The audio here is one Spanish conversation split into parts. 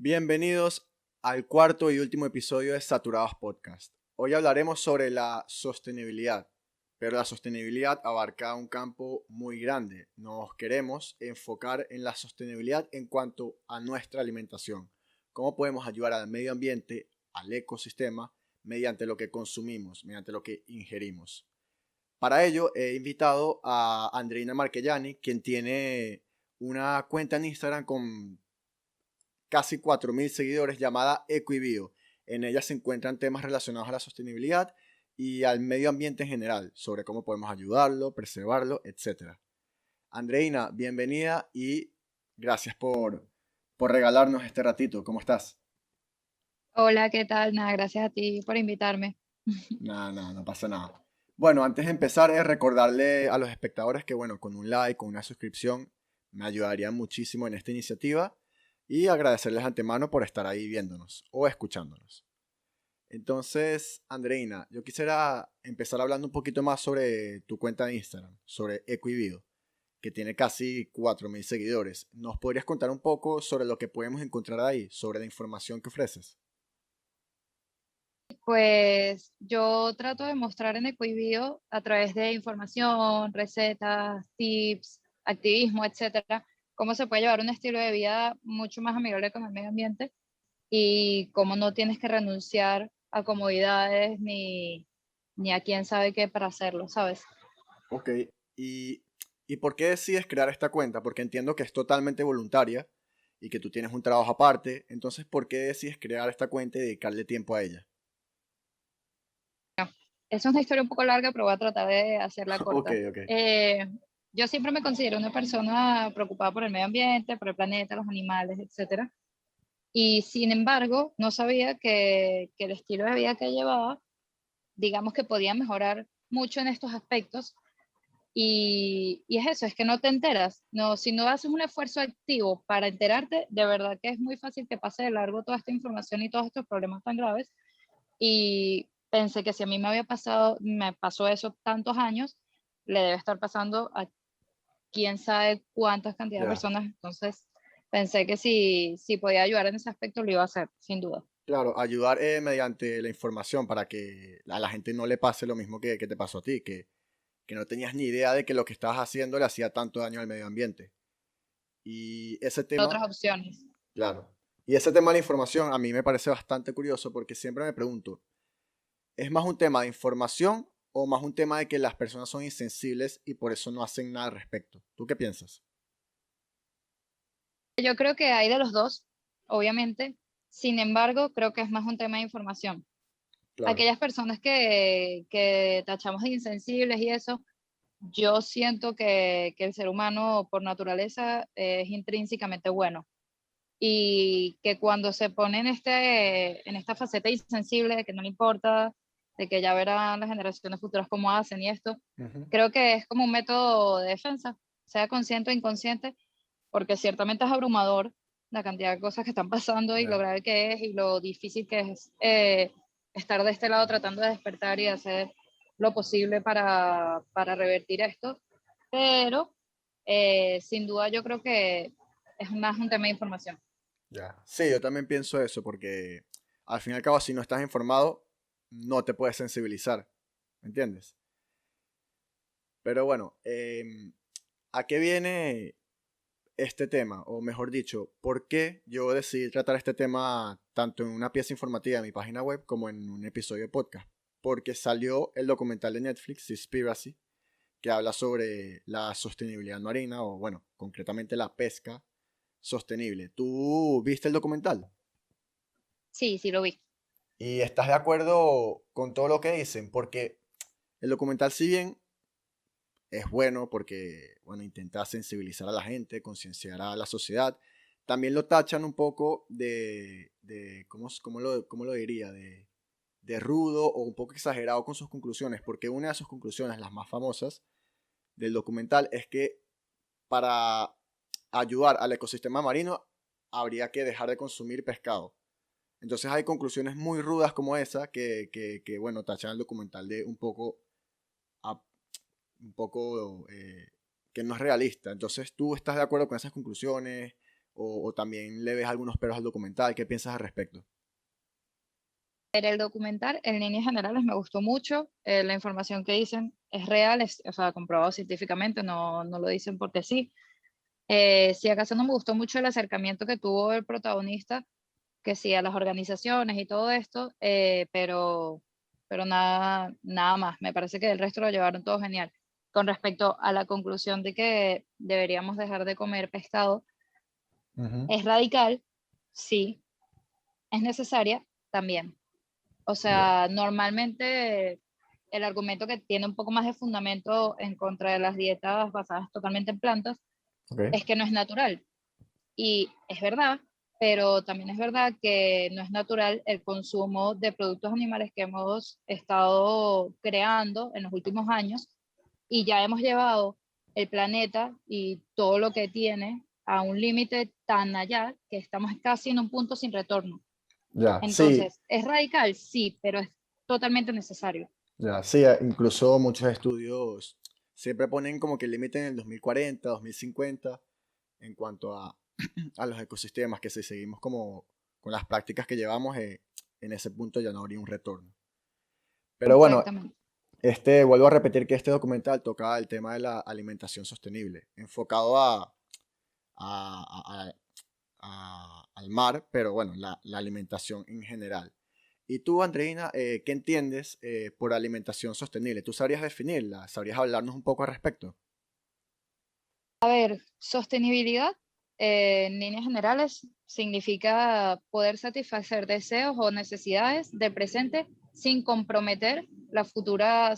Bienvenidos al cuarto y último episodio de Saturados Podcast. Hoy hablaremos sobre la sostenibilidad, pero la sostenibilidad abarca un campo muy grande. Nos queremos enfocar en la sostenibilidad en cuanto a nuestra alimentación. Cómo podemos ayudar al medio ambiente, al ecosistema, mediante lo que consumimos, mediante lo que ingerimos. Para ello he invitado a Andreina Marchellani, quien tiene una cuenta en Instagram con casi 4.000 seguidores llamada Equibio. En ella se encuentran temas relacionados a la sostenibilidad y al medio ambiente en general, sobre cómo podemos ayudarlo, preservarlo, etc. Andreina, bienvenida y gracias por regalarnos este ratito. ¿Cómo estás? Hola, ¿qué tal? Nada, gracias a ti por invitarme. Nada, nada, no pasa nada. Bueno, antes de empezar es recordarle a los espectadores que, bueno, con un like, con una suscripción, me ayudarían muchísimo en esta iniciativa y agradecerles de antemano por estar ahí viéndonos o escuchándonos. Entonces, Andreina, yo quisiera empezar hablando un poquito más sobre tu cuenta de Instagram, sobre Equivio, que tiene casi 4.000 seguidores. ¿Nos podrías contar un poco sobre lo que podemos encontrar ahí, sobre la información que ofreces? Pues yo trato de mostrar en Equibio a través de información, recetas, tips, activismo, etcétera, cómo se puede llevar un estilo de vida mucho más amigable con el medio ambiente y cómo no tienes que renunciar a comodidades ni a quién sabe qué para hacerlo, ¿sabes? Ok, ¿y, ¿y por qué decides crear esta cuenta? Porque entiendo que es totalmente voluntaria y que tú tienes un trabajo aparte. Entonces, ¿por qué decides crear esta cuenta y dedicarle tiempo a ella? Es una historia un poco larga, pero voy a tratar de hacerla Ok, corta. ok. Yo siempre me considero una persona preocupada por el medio ambiente, por el planeta, los animales, etcétera. Y sin embargo, no sabía que el estilo de vida que llevaba, digamos que podía mejorar mucho en estos aspectos. Y es eso, es que no te enteras. No, si no haces un esfuerzo activo para enterarte, de verdad que es muy fácil que pase de largo toda esta información y todos estos problemas tan graves. Y pensé que si a mí me había pasado, me pasó eso tantos años, le debe estar pasando a quién sabe cuántas cantidades de Ya. personas. Entonces pensé que si podía ayudar en ese aspecto, lo iba a hacer, sin duda. Claro, ayudar mediante la información para que a la gente no le pase lo mismo que te pasó a ti, que no tenías ni idea de que lo que estabas haciendo le hacía tanto daño al medio ambiente. Y ese tema, Otras opciones. claro, y ese tema de la información a mí me parece bastante curioso porque siempre me pregunto, ¿es más un tema de información o más un tema de que las personas son insensibles y por eso no hacen nada al respecto? ¿Tú qué piensas? Yo creo que hay de los dos, obviamente. Sin embargo, creo que es más un tema de información. Claro, Aquellas personas que tachamos de insensibles y eso, yo siento que el ser humano por naturaleza es intrínsecamente bueno y que cuando se pone en esta faceta insensible de que no le importa, de que ya verán las generaciones futuras cómo hacen y esto, ujú, creo que es como un método de defensa, sea consciente o inconsciente, porque ciertamente es abrumador la cantidad de cosas que están pasando y lo ya. grave que es y lo difícil que es estar de este lado tratando de despertar y hacer lo posible para revertir esto, pero sin duda yo creo que es más un tema de información. Ya. Sí, yo también pienso eso, porque al fin y al cabo, si no estás informado, no te puedes sensibilizar, ¿me entiendes? Pero bueno, ¿a qué viene este tema? O mejor dicho, ¿por qué yo decidí tratar este tema tanto en una pieza informativa de mi página web como en un episodio de podcast? Porque salió el documental de Netflix, Seaspiracy, que habla sobre la sostenibilidad marina, o bueno, concretamente la pesca sostenible. ¿Tú viste el documental? Sí, sí lo vi. ¿Y estás de acuerdo con todo lo que dicen? Porque el documental, si bien es bueno porque, bueno, intenta sensibilizar a la gente, concienciar a la sociedad, también lo tachan un poco de ¿cómo lo diría? De rudo o un poco exagerado con sus conclusiones, porque una de sus conclusiones, las más famosas del documental, es que para ayudar al ecosistema marino habría que dejar de consumir pescado. Entonces hay conclusiones muy rudas como esa que bueno, tachan el documental de a- un poco que no es realista. Entonces, ¿tú estás de acuerdo con esas conclusiones? o también le ves algunos peros al documental. ¿Qué piensas al respecto? El documental, en líneas generales, me gustó mucho. La información que dicen es real, o sea, comprobado científicamente, no lo dicen porque sí. Si acaso no me gustó mucho el acercamiento que tuvo el protagonista, que sí, a las organizaciones y todo esto, pero nada más. Me parece que el resto lo llevaron todo genial. Con respecto a la conclusión de que deberíamos dejar de comer pescado, Ujú. es radical, sí, es necesaria también. O Ya. sea, normalmente el argumento que tiene un poco más de fundamento en contra de las dietas basadas totalmente en plantas Ok. es que no es natural. Y es verdad, pero también es verdad que no es natural el consumo de productos animales que hemos estado creando en los últimos años y ya hemos llevado el planeta y todo lo que tiene a un límite tan allá que estamos casi en un punto sin retorno. Ya, sí, Entonces, ¿es radical? Sí, pero es totalmente necesario. ya, sí, incluso muchos estudios siempre ponen como que el límite en el 2040, 2050 en cuanto a los ecosistemas, que si seguimos como con las prácticas que llevamos, en ese punto ya no habría un retorno. Pero bueno, Exactamente. vuelvo a repetir que este documental toca el tema de la alimentación sostenible, enfocado a- al mar, pero bueno, la alimentación en general. Y tú, Andreina, ¿qué entiendes por alimentación sostenible? ¿Tú sabrías definirla? ¿Sabrías hablarnos un poco al respecto? Sostenibilidad, en líneas generales, significa poder satisfacer deseos o necesidades del presente sin comprometer la futura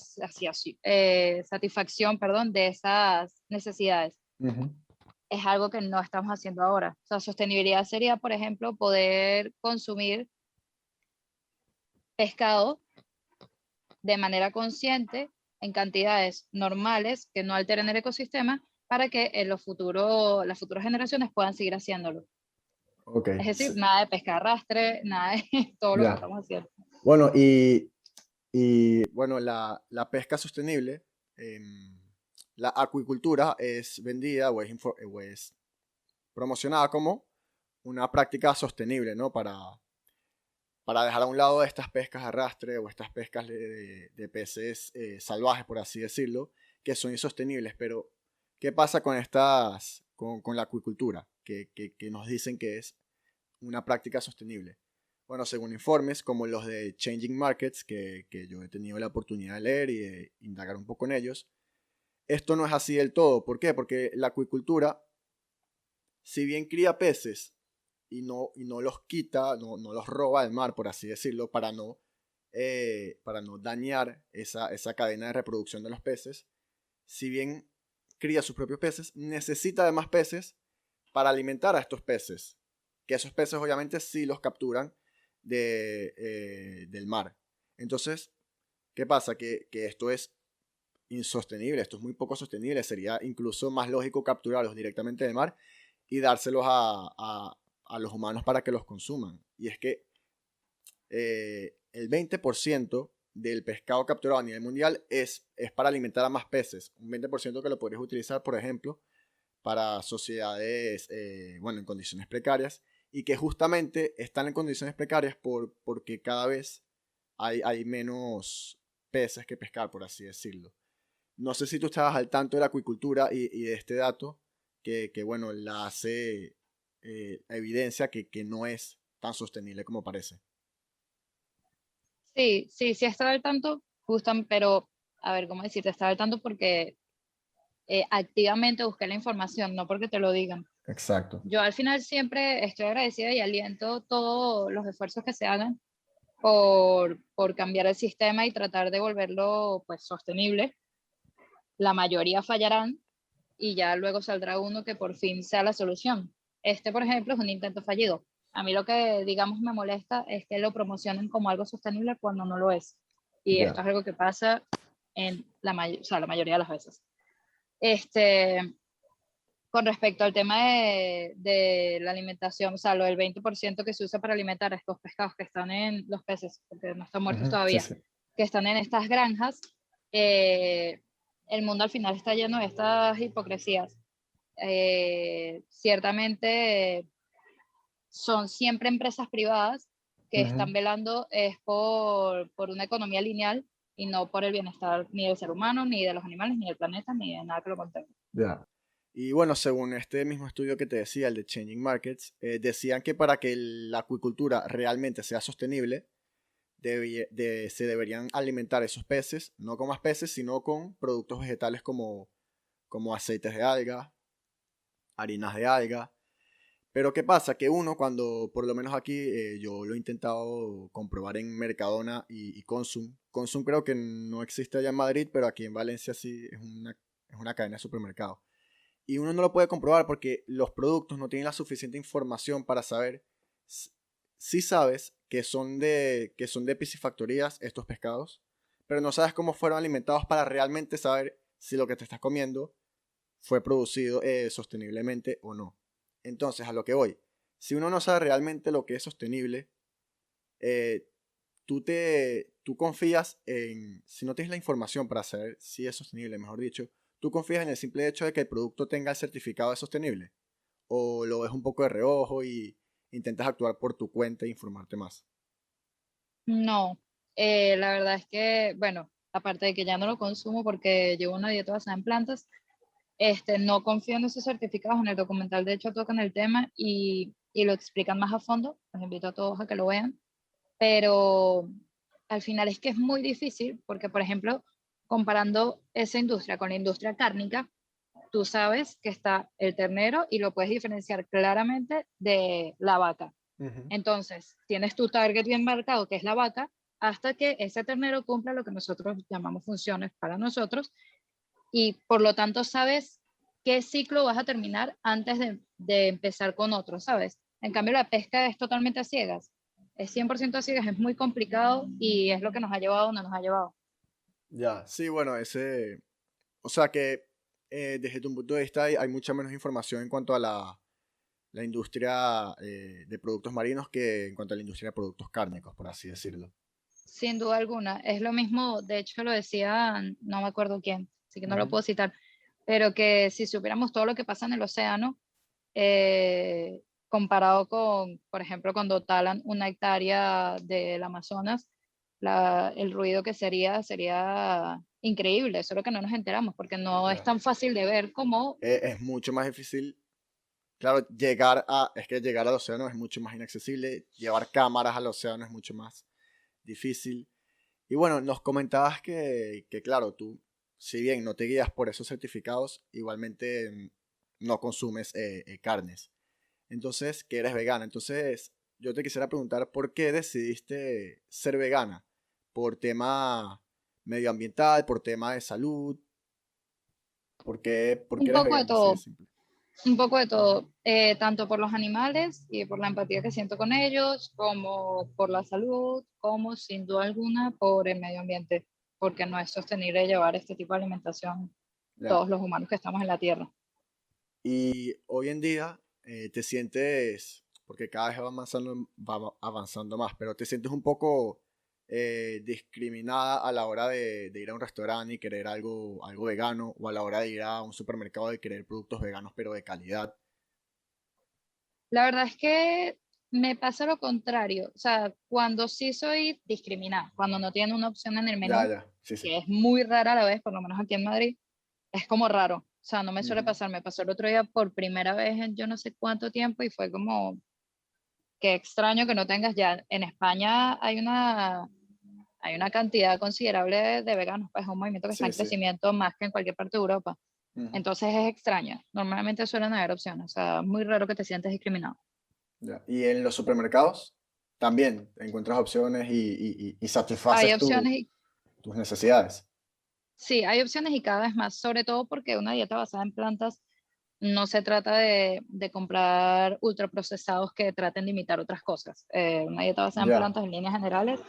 satisfacción, perdón, de esas necesidades. Ujú. Es algo que no estamos haciendo ahora. O sea, sostenibilidad sería, por ejemplo, poder consumir pescado de manera consciente en cantidades normales que no alteren el ecosistema para que en las futuras generaciones puedan seguir haciéndolo. Ok, Es decir, nada de pesca arrastre, nada de todo lo que ya. estamos haciendo. Bueno, y bueno, la pesca sostenible, em, la acuicultura es vendida o es promocionada como una práctica sostenible, ¿no? Para dejar a un lado estas pescas de arrastre o estas pescas de peces salvajes, por así decirlo, que son insostenibles. Pero, ¿qué pasa con con la acuicultura? Que nos dicen que es una práctica sostenible. Bueno, según informes como los de Changing Markets, que yo he tenido la oportunidad de leer y de indagar un poco en ellos, esto no es así del todo. ¿Por qué? Porque la acuicultura, si bien cría peces y no los quita, no los roba del mar, por así decirlo, para no dañar esa cadena de reproducción de los peces, si bien cría sus propios peces, necesita de más peces para alimentar a estos peces, que esos peces obviamente sí los capturan del mar. Entonces, ¿qué pasa? Que esto es insostenible, esto es muy poco sostenible, sería incluso más lógico capturarlos directamente del mar y dárselos a los humanos para que los consuman. Y es que el 20% del pescado capturado a nivel mundial es para alimentar a más peces, un 20% que lo podrías utilizar, por ejemplo, para sociedades, bueno, en condiciones precarias, y que justamente están en condiciones precarias porque cada vez hay menos peces que pescar, por así decirlo. No sé si tú estabas al tanto de la acuicultura y de este dato bueno, la hace evidencia que no es tan sostenible como parece. Sí, estaba al tanto, pero a ver, ¿cómo decirte? Estaba al tanto porque activamente busqué la información, no porque te lo digan. Exacto. Yo al final siempre estoy agradecida y aliento todos los esfuerzos que se hagan por cambiar el sistema y tratar de volverlo pues sostenible. La mayoría fallarán y ya luego saldrá uno que por fin sea la solución. Este, por ejemplo, es un intento fallido. A mí lo que, digamos, me molesta es que lo promocionen como algo sostenible cuando no lo es. Y esto Ya. es algo que pasa en o sea, la mayoría de las veces. Este, con respecto al tema de la alimentación, o sea, lo del 20% que se usa para alimentar a estos pescados que están en los peces, porque no están muertos Ujú, sí, todavía, sí. que están en estas granjas, eh, el mundo al final está lleno de estas hipocresías. Ciertamente son siempre empresas privadas que están Ujú. velando es por una economía lineal y no por el bienestar ni del ser humano, ni de los animales, ni del planeta, ni de nada que lo contenga. Ya. Y bueno, según este mismo estudio que te decía, el de Changing Markets, decían que para que la acuicultura realmente sea sostenible, se deberían alimentar esos peces, no con más peces, sino con productos vegetales como aceites de alga, harinas de alga. Pero ¿qué pasa? Que uno cuando, por lo menos aquí, yo lo he intentado comprobar en Mercadona y Consum. Consum creo que no existe allá en Madrid, pero aquí en Valencia sí es una cadena de supermercados. Y uno no lo puede comprobar porque los productos no tienen la suficiente información para saber si sabes que son de piscifactorías estos pescados, pero no sabes cómo fueron alimentados para realmente saber si lo que te estás comiendo fue producido sosteniblemente o no. Entonces, a lo que voy, si uno no sabe realmente lo que es sostenible, eh, tú confías si no tienes la información para saber si es sostenible, mejor dicho, tú confías en el simple hecho de que el producto tenga el certificado de sostenible, o lo ves un poco de reojo y intentas actuar por tu cuenta e informarte más. No, la verdad es que, bueno, aparte de que ya no lo consumo porque llevo una dieta basada en plantas, no confío en esos certificados. En el documental, de hecho, tocan el tema y lo explican más a fondo. Los invito a todos a que lo vean. Pero al final es que es muy difícil porque, por ejemplo, comparando esa industria con la industria cárnica, tú sabes que está el ternero y lo puedes diferenciar claramente de la vaca. Ujú. Entonces, tienes tu target bien marcado, que es la vaca, hasta que ese ternero cumpla lo que nosotros llamamos funciones para nosotros y por lo tanto sabes qué ciclo vas a terminar antes de empezar con otro, ¿sabes? En cambio, la pesca es totalmente a ciegas, es 100% a ciegas, es muy complicado y es lo que nos ha llevado donde nos ha llevado. Ya, sí, bueno, o sea que desde tu punto de vista hay mucha menos información en cuanto a la industria de productos marinos que en cuanto a la industria de productos cárnicos, por así decirlo. Sin duda alguna, es lo mismo, de hecho lo decía, no me acuerdo quién, así que no lo Ujú. puedo citar, pero que si supiéramos todo lo que pasa en el océano, comparado con, por ejemplo, cuando talan una hectárea del Amazonas, el ruido que sería increíble, solo que no nos enteramos porque no es Ya. tan fácil de ver como, Es mucho más difícil, claro, es que llegar al océano es mucho más inaccesible, llevar cámaras al océano es mucho más difícil. Y bueno, nos comentabas que claro, tú, si bien no te guías por esos certificados, igualmente no consumes carnes. Entonces, que eres vegana. Entonces, yo te quisiera preguntar por qué decidiste ser vegana. ¿Por tema medioambiental, por tema de salud? ¿Por qué un eres poco de vegana? Así de todo, simple. un poco de Ujú. todo, tanto por los animales y por la empatía que siento con ellos, como por la salud, como sin duda alguna por el medio ambiente, porque no es sostenible llevar este tipo de alimentación Ya. todos los humanos que estamos en la Tierra. Y hoy en día te sientes, porque cada vez va avanzando más, pero te sientes un poco discriminada a la hora de ir a un restaurante y querer algo vegano, o a la hora de ir a un supermercado y querer productos veganos pero de calidad. La verdad es que me pasa lo contrario, o sea, cuando sí soy discriminada, cuando no tienen una opción en el Ya, menú, ya, sí, sí. que es muy rara a la vez, por lo menos aquí en Madrid, es como raro, o sea, no me suele Ujú. pasar, me pasó el otro día por primera vez en yo no sé cuánto tiempo y fue como, qué extraño que no tengas ya, en España hay una cantidad considerable de veganos, pues es un movimiento que está Sí, en sí. crecimiento más que en cualquier parte de Europa, Ujú. entonces es extraño, normalmente suelen haber opciones, o sea, muy raro que te sientes discriminado. Ya. Y en los supermercados también encuentras opciones y Hay satisfaces opciones y tus necesidades. sí, hay opciones y cada vez más, sobre todo porque una dieta basada en plantas no se trata de comprar ultraprocesados que traten de imitar otras cosas. Una dieta basada en Ya. plantas en líneas generales,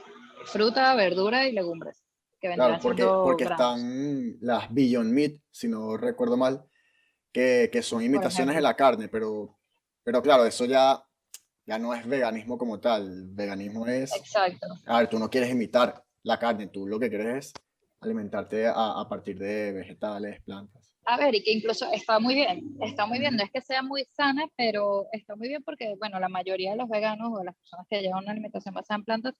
fruta, verdura y legumbres, que Claro, vendrán porque, siendo porque granos, están las Beyond Meat, si no recuerdo mal, que son por imitaciones de ejemplo. la carne, pero claro, eso ya no es veganismo como tal. Veganismo es, Exacto. a ver, tú no quieres imitar la carne, tú lo que quieres es alimentarte a partir de vegetales, plantas. A ver, y que incluso está muy bien, no es que sea muy sana, pero está muy bien porque, bueno, la mayoría de los veganos o las personas que llevan una alimentación basada en plantas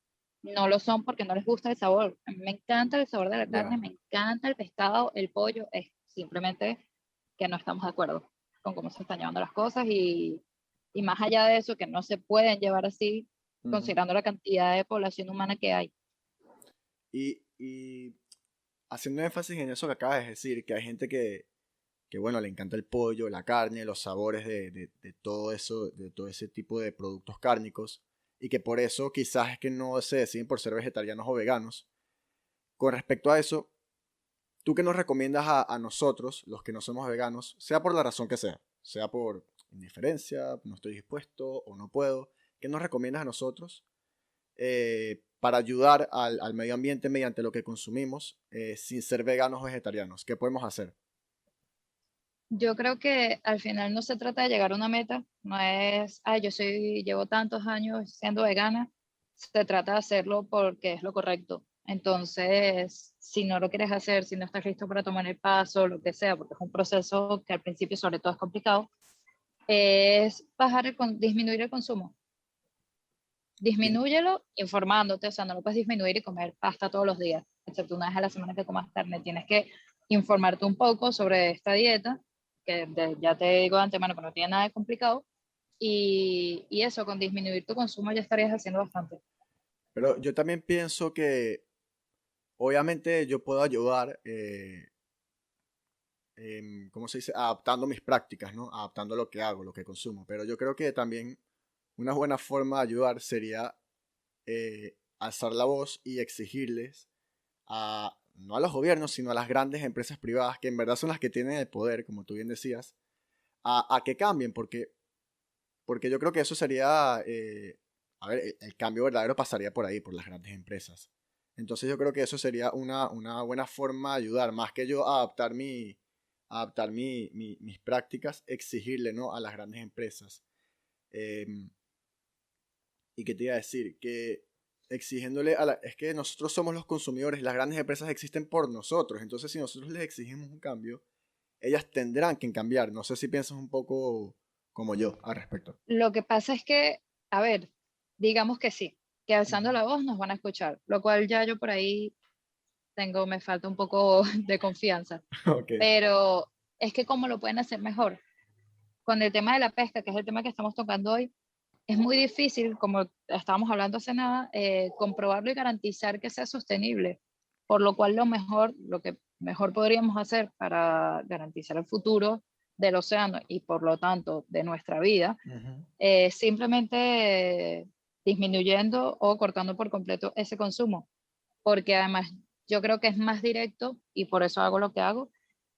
no lo son porque no les gusta el sabor. A mí me encanta el sabor de la carne, Ya. me encanta el pescado, el pollo, es simplemente que no estamos de acuerdo con cómo se están llevando las cosas y más allá de eso, que no se pueden llevar así, Ujú. considerando la cantidad de población humana que hay. Y haciendo énfasis en eso que acabas de decir, que hay gente que bueno, le encanta el pollo, la carne, los sabores de todo eso, de todo ese tipo de productos cárnicos, y que por eso quizás es que no se deciden por ser vegetarianos o veganos. Con respecto a eso, ¿tú qué nos recomiendas a nosotros, los que no somos veganos, sea por la razón que sea por indiferencia, no estoy dispuesto o no puedo? ¿Qué nos recomiendas a nosotros para ayudar al medio ambiente mediante lo que consumimos sin ser veganos o vegetarianos? ¿Qué podemos hacer? Yo creo que al final no se trata de llegar a una meta, no es, ay, llevo tantos años siendo vegana, se trata de hacerlo porque es lo correcto. Entonces, si no lo quieres hacer, si no estás listo para tomar el paso, lo que sea, porque es un proceso que al principio sobre todo es complicado, es disminuir el consumo. Di- Disminúyelo informándote, o sea, no lo puedes disminuir y comer pasta todos los días, excepto una vez a la semana que comas carne. Tienes que informarte un poco sobre esta dieta, ya te digo de antemano que no tiene nada de complicado, y eso, con disminuir tu consumo ya estarías haciendo bastante. Pero yo también pienso que obviamente yo puedo ayudar, ¿cómo se dice? Adaptando mis prácticas, ¿no? Adaptando lo que hago, lo que consumo. Pero yo creo que también una buena forma de ayudar sería alzar la voz y exigirles no a los gobiernos, sino a las grandes empresas privadas, que en verdad son las que tienen el poder, como tú bien decías, a que cambien, porque yo creo que eso sería, a ver, el cambio verdadero pasaría por ahí, por las grandes empresas. Entonces yo creo que eso sería una buena forma de ayudar, más que yo adaptar mis prácticas, exigirle, ¿no? A las grandes empresas. Em, ¿Y qué te iba a decir? Que exigiéndole es que nosotros somos los consumidores, las grandes empresas existen por nosotros, entonces si nosotros les exigimos un cambio, ellas tendrán que cambiar. No sé si piensas un poco como yo al respecto. Lo que pasa es que, a ver, digamos que sí, que alzando Ujú. la voz nos van a escuchar, lo cual ya yo por ahí me falta un poco de confianza, Ok. pero es que cómo lo pueden hacer mejor. Con el tema de la pesca, que es el tema que estamos tocando hoy, es muy difícil, como estábamos hablando hace nada, comprobarlo y garantizar que sea sostenible. Por lo cual lo que mejor podríamos hacer para garantizar el futuro del océano y por lo tanto de nuestra vida, Ujú. simplemente disminuyendo o cortando por completo ese consumo. Porque además yo creo que es más directo y por eso hago lo que hago.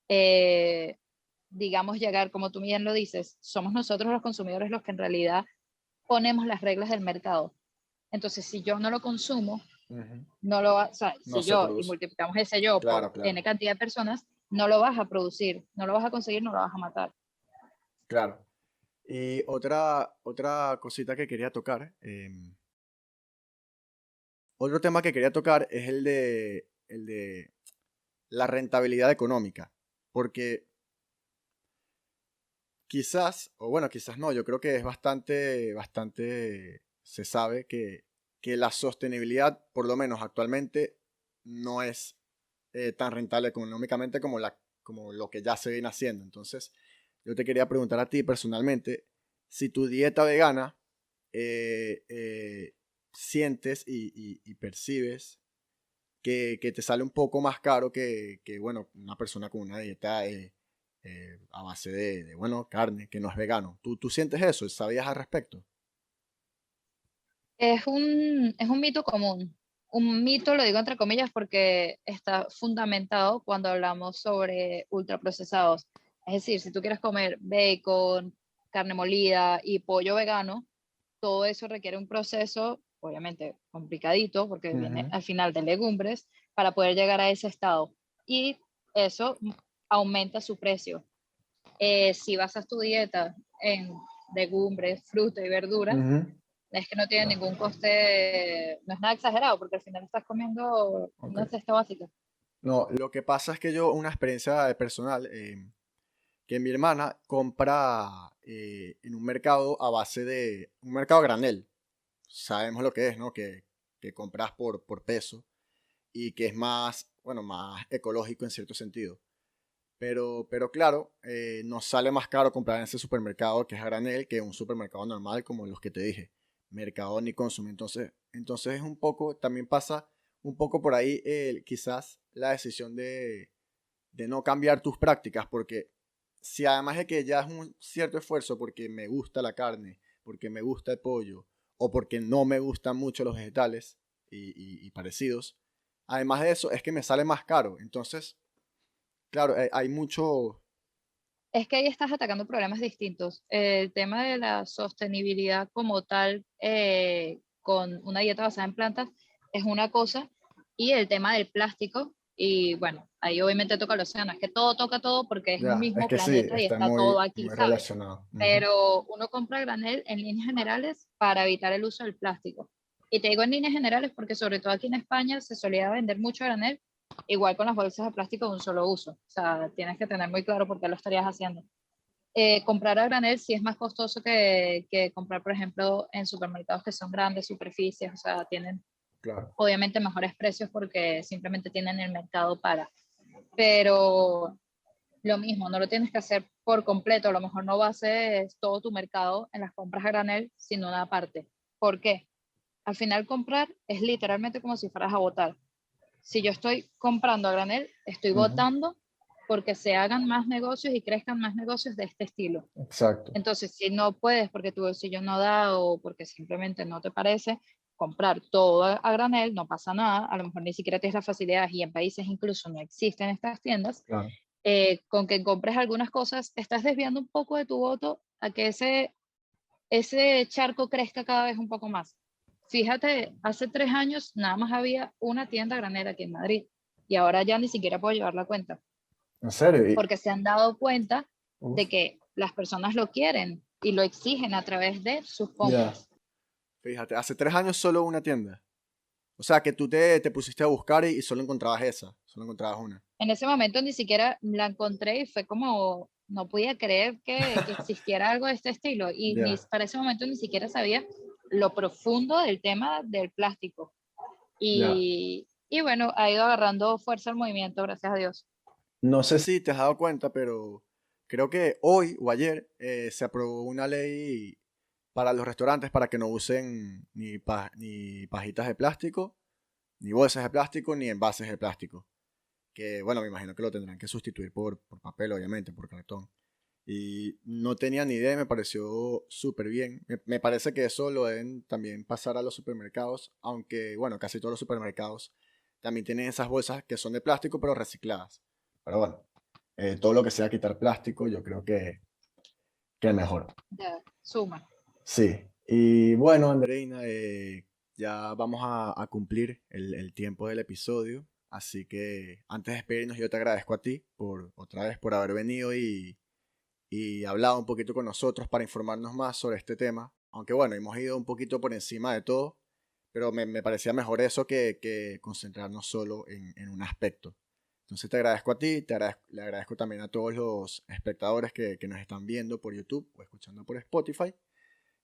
eh, digamos, llegar, como tú bien lo dices, somos nosotros los consumidores los que en realidad ponemos las reglas del mercado. Entonces, si yo no lo consumo, Ujú. no lo va, o sea, No si se yo, y produce. multiplicamos ese yo por Claro, claro, N cantidad de personas, no lo vas a producir, no lo vas a conseguir, no lo vas a matar. claro. Y otra cosita que quería tocar, otro tema que quería tocar es el de la rentabilidad económica. Porque quizás, o bueno, quizás no, yo creo que es bastante, se sabe que la sostenibilidad, por lo menos actualmente, no es tan rentable económicamente como lo que ya se viene haciendo. Entonces, yo te quería preguntar a ti personalmente, si tu dieta vegana sientes y percibes que te sale un poco más caro bueno, una persona con una dieta a base bueno, carne, que no es vegano. ¿Tú sientes eso? ¿Sabías al respecto? Es un mito común. Un mito lo digo entre comillas porque está fundamentado cuando hablamos sobre ultraprocesados. Es decir, si tú quieres comer bacon, carne molida y pollo vegano, todo eso requiere un proceso, obviamente complicadito, porque viene Ujú. al final de legumbres, para poder llegar a ese estado. Y eso aumenta su precio. Si basas tu dieta en legumbres, fruta y verdura, Ujú. es que no tiene ningún coste, no es nada exagerado, porque al final estás comiendo Ok. una cesta básica. No, lo que pasa es que yo, una experiencia personal, que mi hermana compra en un mercado a base de un mercado a granel. Sabemos lo que es, ¿no? Que compras por peso y que es más, bueno, más ecológico en cierto sentido. Pero claro, nos sale más caro comprar en ese supermercado que es a granel que en un supermercado normal como los que te dije, Mercado ni Consum. Entonces es un poco, también pasa un poco por ahí quizás la decisión de no cambiar tus prácticas, porque si además de que ya es un cierto esfuerzo porque me gusta la carne, porque me gusta el pollo, o porque no me gustan mucho los vegetales y parecidos, además de eso es que me sale más caro. Entonces, claro, hay mucho... Es que ahí estás atacando problemas distintos. El tema de la sostenibilidad como tal, con una dieta basada en plantas, es una cosa, y el tema del plástico, y bueno, ahí obviamente toca el océano, es que todo toca todo porque es un Ya, es mismo que sí, planeta y está está todo muy, aquí, muy ¿sabes? relacionado. Ujú. Pero uno compra a granel en líneas generales para evitar el uso del plástico. Y te digo en líneas generales porque sobre todo aquí en España se solía vender mucho a granel, igual con las bolsas de plástico de un solo uso. O sea, tienes que tener muy claro por qué lo estarías haciendo. Comprar a granel sí es más costoso que comprar, por ejemplo, en supermercados que son grandes superficies, o sea, tienen Claro. obviamente mejores precios porque simplemente tienen el mercado para. Pero lo mismo, no lo tienes que hacer por completo, a lo mejor no bases todo tu mercado en las compras a granel, sino una parte. ¿Por qué? Al final comprar es literalmente como si fueras a votar. Si yo estoy comprando a granel, estoy Ujú. votando porque se hagan más negocios y crezcan más negocios de este estilo. Exacto. Entonces, si no puedes porque tu bolsillo no da o porque simplemente no te parece comprar todo a granel, no pasa nada, a lo mejor ni siquiera tienes las facilidades y en países incluso no existen estas tiendas, Claro. con que compres algunas cosas, estás desviando un poco de tu voto a que ese charco crezca cada vez un poco más. Fíjate, hace 3 años nada más había una tienda granera aquí en Madrid y ahora ya ni siquiera puedo llevar la cuenta ¿En serio? porque se han dado cuenta Uf, de que las personas lo quieren y lo exigen a través de sus ya. compras. Fíjate, hace 3 años solo una tienda. O sea, que tú te pusiste a buscar y solo encontrabas esa, solo encontrabas una. En ese momento ni siquiera la encontré y fue como, no podía creer que existiera algo de este estilo y ni, Ya. para ese momento ni siquiera sabía lo profundo del tema del plástico. Ya. Y bueno, ha ido agarrando fuerza el movimiento, gracias a Dios. No sé si te has dado cuenta, pero creo que hoy o ayer se aprobó una ley para los restaurantes para que no usen ni pajitas de plástico, ni bolsas de plástico, ni envases de plástico. Que bueno, me imagino que lo tendrán que sustituir por papel, obviamente, por cartón. Y no tenía ni idea y me pareció súper bien. Me parece que eso lo deben también pasar a los supermercados, aunque bueno, casi todos los supermercados también tienen esas bolsas que son de plástico pero recicladas. Pero bueno, todo lo que sea quitar plástico yo creo que es mejor. Ya, suma. Sí. Y bueno, Andreina, ya vamos a cumplir el tiempo del episodio. Así que antes de despedirnos yo te agradezco a ti por otra vez por haber venido y hablado un poquito con nosotros para informarnos más sobre este tema. Aunque bueno, hemos ido un poquito por encima de todo, pero me parecía mejor eso que concentrarnos solo en un aspecto. Entonces te agradezco a ti, le agradezco también a todos los espectadores que nos están viendo por YouTube o escuchando por Spotify.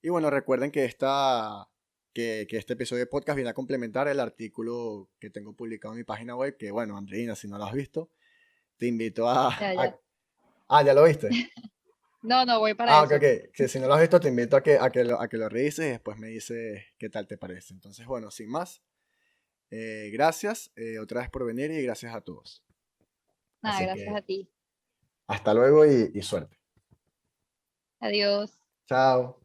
Y bueno, recuerden que este episodio de podcast viene a complementar el artículo que tengo publicado en mi página web, que bueno, Andreina, si no lo has visto, te invito Ya, ya. Ah, ¿ya lo viste? No, no, voy para Ah, ok, eso. ok. Que si no lo has visto, te invito a que lo revises y después me dices qué tal te parece. Entonces, bueno, sin más, gracias otra vez por venir y gracias a todos. Nada, Así gracias a que ti. hasta luego y suerte. Adiós. Chao.